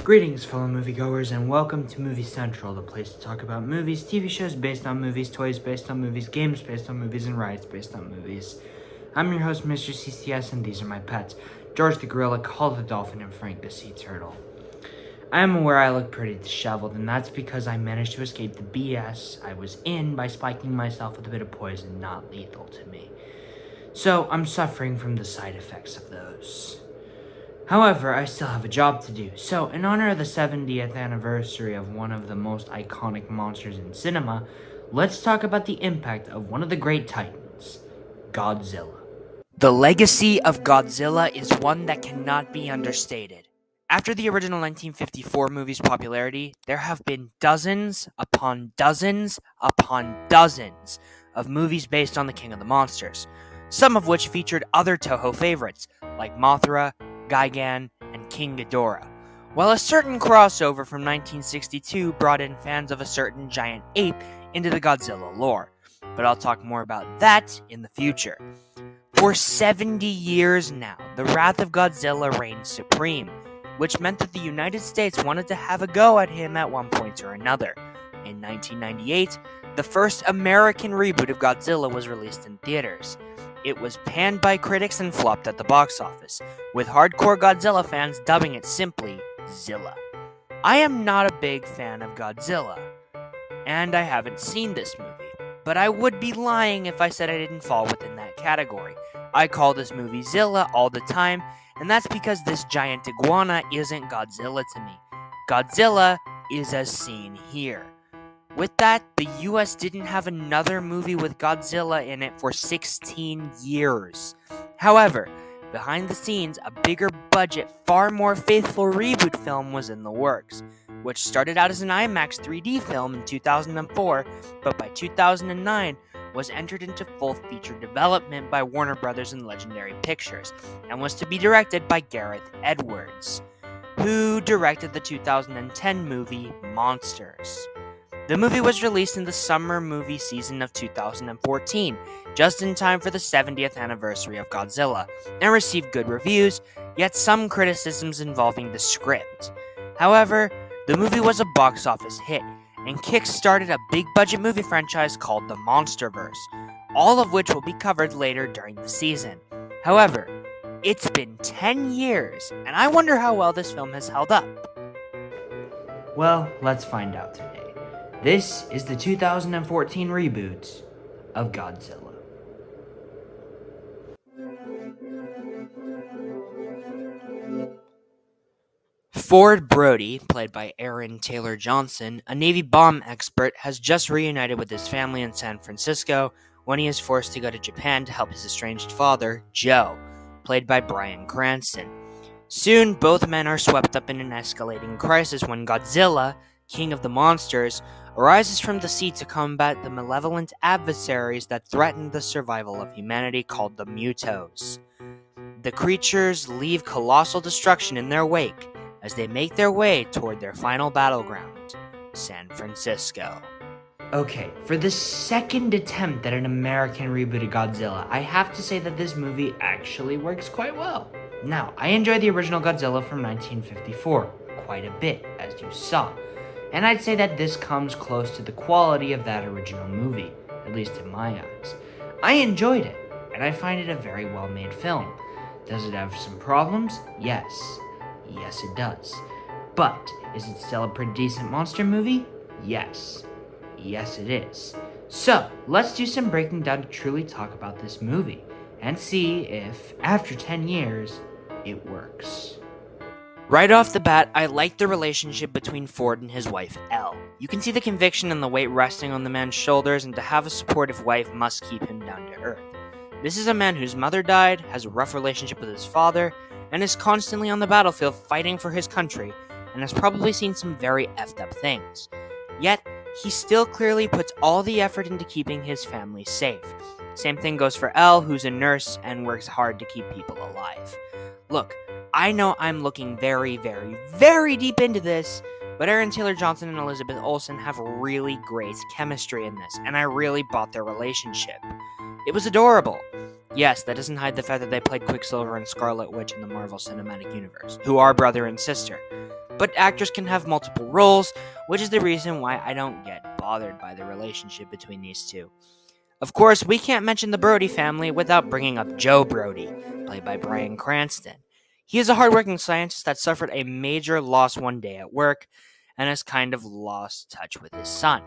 Greetings, fellow moviegoers, and welcome to Movie Central, the place to talk about movies, TV shows based on movies, toys based on movies, games based on movies, and rides based on movies. I'm your host, Mr. CCS, and these are my pets, George the Gorilla, Call the Dolphin, and Frank the Sea Turtle. I am aware I look pretty disheveled, and that's because I managed to escape the BS I was in by spiking myself with a bit of poison not lethal to me. So, I'm suffering from the side effects of those. However, I still have a job to do, so in honor of the 70th anniversary of one of the most iconic monsters in cinema, let's talk about the impact of one of the great titans, Godzilla. The legacy of Godzilla is one that cannot be understated. After the original 1954 movie's popularity, there have been dozens upon dozens upon dozens of movies based on the King of the Monsters, some of which featured other Toho favorites, like Mothra, Gigan, and King Ghidorah, while a certain crossover from 1962 brought in fans of a certain giant ape into the Godzilla lore. But I'll talk more about that in the future. For 70 years now, the wrath of Godzilla reigned supreme, which meant that the United States wanted to have a go at him at one point or another. In 1998, the first American reboot of Godzilla was released in theaters. It was panned by critics and flopped at the box office, with hardcore Godzilla fans dubbing it simply Zilla. I am not a big fan of Godzilla, and I haven't seen this movie, but I would be lying if I said I didn't fall within that category. I call this movie Zilla all the time, and that's because this giant iguana isn't Godzilla to me. Godzilla is as seen here. With that, the US didn't have another movie with Godzilla in it for 16 years. However, behind the scenes, a bigger budget, far more faithful reboot film was in the works, which started out as an IMAX 3D film in 2004, but by 2009 was entered into full feature development by Warner Brothers and Legendary Pictures, and was to be directed by Gareth Edwards, who directed the 2010 movie Monsters. The movie was released in the summer movie season of 2014, just in time for the 70th anniversary of Godzilla, and received good reviews, yet some criticisms involving the script. However, the movie was a box office hit, and kick-started a big-budget movie franchise called the Monsterverse, all of which will be covered later during the season. However, it's been 10 years, and I wonder how well this film has held up. Well, let's find out today. This is the 2014 reboot of Godzilla. Ford Brody, played by Aaron Taylor Johnson, a Navy bomb expert, has just reunited with his family in San Francisco when he is forced to go to Japan to help his estranged father, Joe, played by Bryan Cranston. Soon, both men are swept up in an escalating crisis when Godzilla, King of the Monsters, arises from the sea to combat the malevolent adversaries that threaten the survival of humanity called the Mutos. The creatures leave colossal destruction in their wake as they make their way toward their final battleground, San Francisco. Okay, for the second attempt at an American reboot of Godzilla, I have to say that this movie actually works quite well. Now, I enjoyed the original Godzilla from 1954 quite a bit, as you saw. And I'd say that this comes close to the quality of that original movie, at least in my eyes. I enjoyed it, and I find it a very well-made film. Does it have some problems? Yes. Yes, it does. But, is it still a pretty decent monster movie? Yes. Yes, it is. So, let's do some breaking down to truly talk about this movie, and see if, after 10 years, it works. Right off the bat, I like the relationship between Ford and his wife, Elle. You can see the conviction and the weight resting on the man's shoulders, and to have a supportive wife must keep him down to earth. This is a man whose mother died, has a rough relationship with his father, and is constantly on the battlefield fighting for his country, and has probably seen some very effed up things. Yet, he still clearly puts all the effort into keeping his family safe. Same thing goes for Elle, who's a nurse and works hard to keep people alive. Look, I know I'm looking very, very, very deep into this, but Aaron Taylor Johnson and Elizabeth Olsen have really great chemistry in this, and I really bought their relationship. It was adorable. Yes, that doesn't hide the fact that they played Quicksilver and Scarlet Witch in the Marvel Cinematic Universe, who are brother and sister. But actors can have multiple roles, which is the reason why I don't get bothered by the relationship between these two. Of course, we can't mention the Brody family without bringing up Joe Brody, played by Bryan Cranston. He is a hardworking scientist that suffered a major loss one day at work and has kind of lost touch with his son.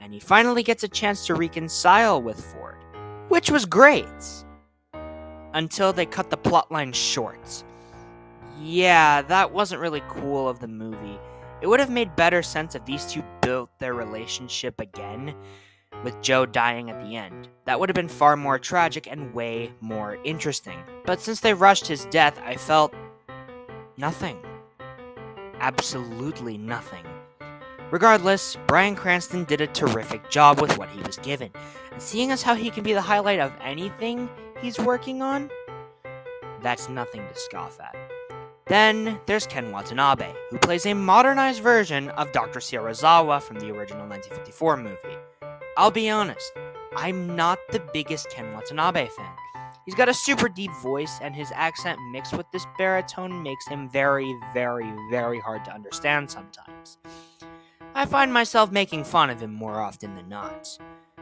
And he finally gets a chance to reconcile with Ford, which was great. Until they cut the plotline short. Yeah, that wasn't really cool of the movie. It would have made better sense if these two built their relationship again, with Joe dying at the end. That would have been far more tragic and way more interesting. But since they rushed his death, I felt nothing. Absolutely nothing. Regardless, Bryan Cranston did a terrific job with what he was given, and seeing as how he can be the highlight of anything he's working on, that's nothing to scoff at. Then there's Ken Watanabe, who plays a modernized version of Dr. Serizawa from the original 1954 movie. I'll be honest, I'm not the biggest Ken Watanabe fan. He's got a super deep voice, and his accent mixed with this baritone makes him very, very, very hard to understand sometimes. I find myself making fun of him more often than not.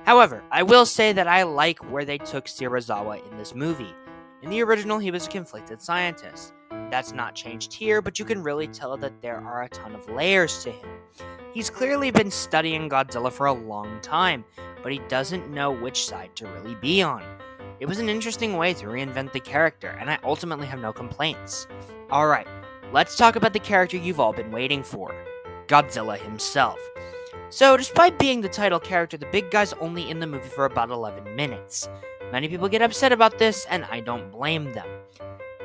However, I will say that I like where they took Serizawa in this movie. In the original, he was a conflicted scientist. That's not changed here, but you can really tell that there are a ton of layers to him. He's clearly been studying Godzilla for a long time, but he doesn't know which side to really be on. It was an interesting way to reinvent the character, and I ultimately have no complaints. Alright, let's talk about the character you've all been waiting for. Godzilla himself. So, despite being the title character, the big guy's only in the movie for about 11 minutes. Many people get upset about this, and I don't blame them.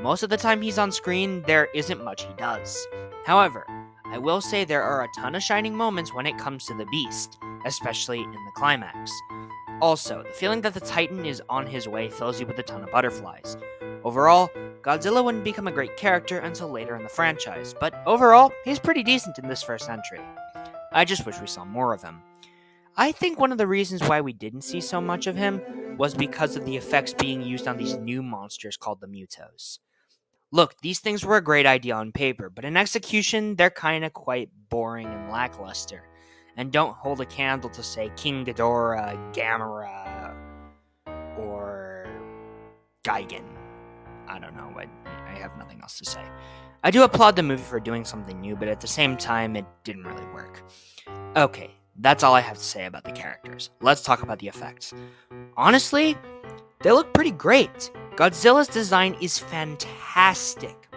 Most of the time he's on screen, there isn't much he does. However, I will say there are a ton of shining moments when it comes to the beast, especially in the climax. Also, the feeling that the Titan is on his way fills you with a ton of butterflies. Overall, Godzilla wouldn't become a great character until later in the franchise, but overall, he's pretty decent in this first entry. I just wish we saw more of him. I think one of the reasons why we didn't see so much of him was because of the effects being used on these new monsters called the Mutos. Look, these things were a great idea on paper, but in execution, they're kinda quite boring and lackluster, and don't hold a candle to, say, King Ghidorah, Gamera, or Gigan. I don't know, I have nothing else to say. I do applaud the movie for doing something new, but at the same time, it didn't really work. Okay, that's all I have to say about the characters. Let's talk about the effects. Honestly, they look pretty great. Godzilla's design is fantastic.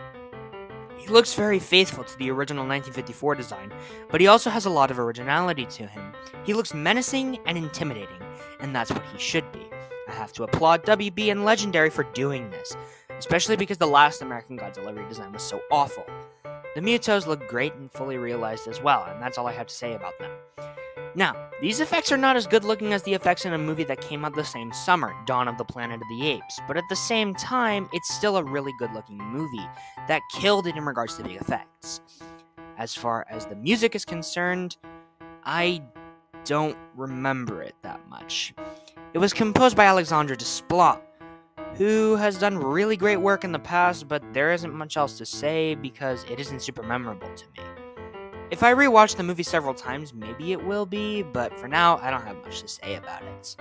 He looks very faithful to the original 1954 design, but he also has a lot of originality to him. He looks menacing and intimidating, and that's what he should be. I have to applaud WB and Legendary for doing this, especially because the last American Godzilla redesign was so awful. The Mutos look great and fully realized as well, and that's all I have to say about them. Now, these effects are not as good looking as the effects in a movie that came out the same summer, Dawn of the Planet of the Apes, but at the same time, it's still a really good looking movie that killed it in regards to the effects. As far as the music is concerned, I don't remember it that much. It was composed by Alexandre Desplat, who has done really great work in the past, but there isn't much else to say because it isn't super memorable to me. If I rewatch the movie several times, maybe it will be, but for now, I don't have much to say about it.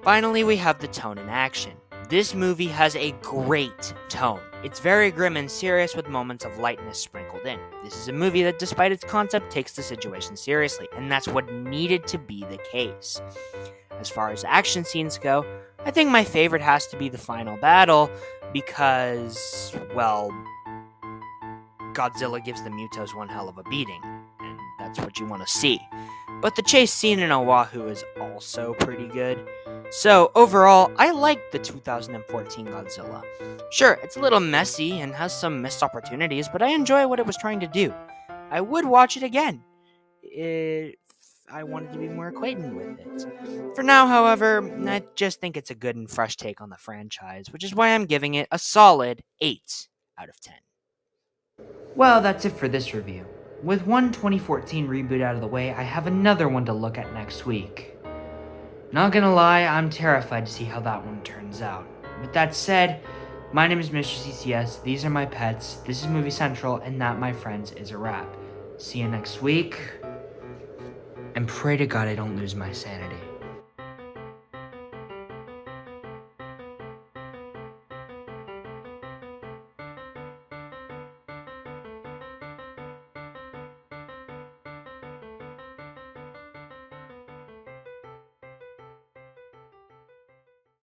Finally, we have the tone and action. This movie has a great tone. It's very grim and serious with moments of lightness sprinkled in. This is a movie that, despite its concept, takes the situation seriously, and that's what needed to be the case. As far as action scenes go, I think my favorite has to be the final battle because, well, Godzilla gives the Mutos one hell of a beating, and that's what you want to see. But the chase scene in Oahu is also pretty good. So, overall, I like the 2014 Godzilla. Sure, it's a little messy and has some missed opportunities, but I enjoy what it was trying to do. I would watch it again if I wanted to be more acquainted with it. For now, however, I just think it's a good and fresh take on the franchise, which is why I'm giving it a solid 8 out of 10. Well, that's it for this review. With one 2014 reboot out of the way, I have another one to look at next week. Not gonna lie, I'm terrified to see how that one turns out. With that said, my name is Mr. CCS, these are my pets, this is Movie Central, and that, my friends, is a wrap. See you next week, and pray to God I don't lose my sanity.